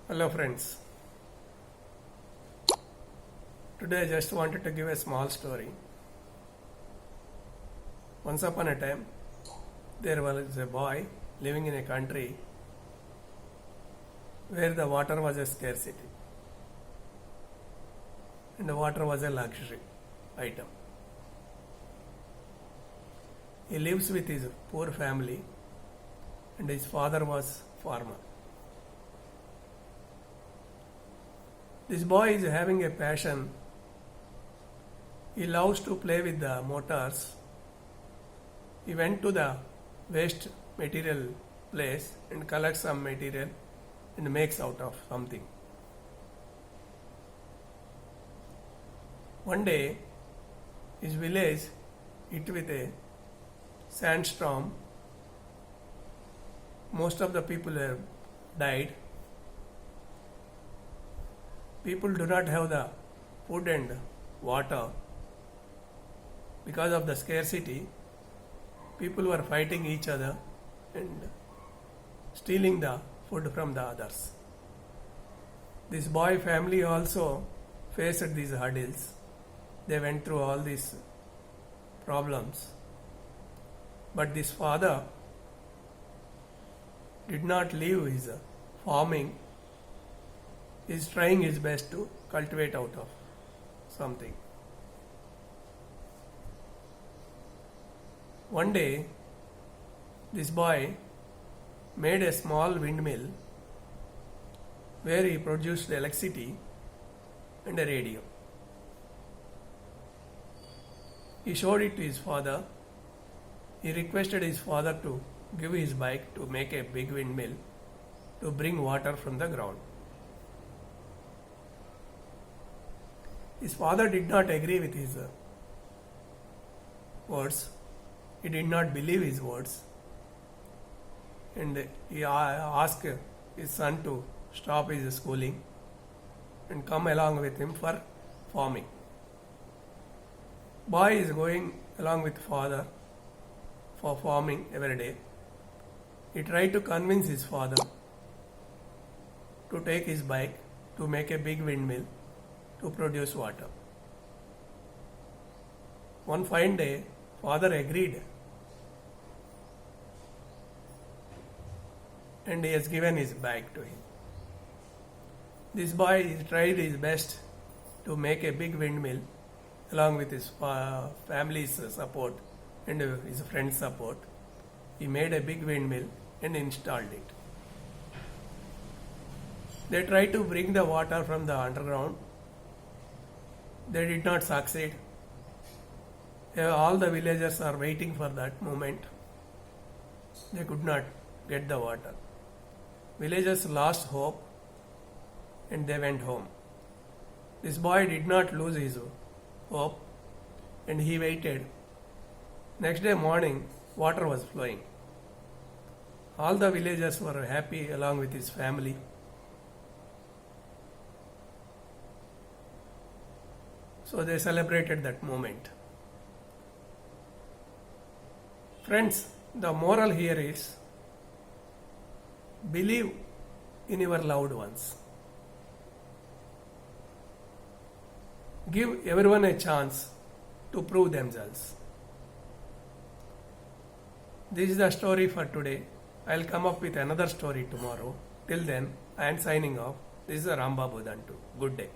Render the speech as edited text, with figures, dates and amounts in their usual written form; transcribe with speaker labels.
Speaker 1: Hello friends. Today I just wanted to give a small story. Once upon a time, there was a boy living in a country where the water was a scarcity and the water was a luxury item. He lives with his poor family and his father was farmer. This boy is having a passion. He loves to play with the motors. He went to the waste material place and collects some material and makes out of something. One day, his village hit with a sandstorm. Most of the people have died. People do not have the food and water. Because of the scarcity, people were fighting each other and stealing the food from the others. This boy family also faced these hurdles. They went through all these problems. But this father did not leave his farming. He is trying his best to cultivate out of something. One day, this boy made a small windmill where he produced electricity and a radio. He showed it to his father. He requested his father to give his bike to make a big windmill to bring water from the ground. His father did not agree with his words. He did not believe his words. And he asked his son to stop his schooling and come along with him for farming. Boy is going along with father for farming every day. He tried to convince his father to take his bike to make a big windmill to produce water. One fine day, father agreed and he has given his bike to him. This boy tried his best to make a big windmill along with his family's support and his friends' support. He made a big windmill and installed it. They tried to bring the water from the underground. They did not succeed. All the villagers are waiting for that moment. They could not get the water. Villagers lost hope and they went home. This boy did not lose his hope and he waited. Next day morning, water was flowing. All the villagers were happy along with his family. So they celebrated that moment. Friends, the moral here is believe in your loved ones. Give everyone a chance to prove themselves. This is the story for today. I'll come up with another story tomorrow. Till then, I am signing off. This is Rambabu Dantu. Good day.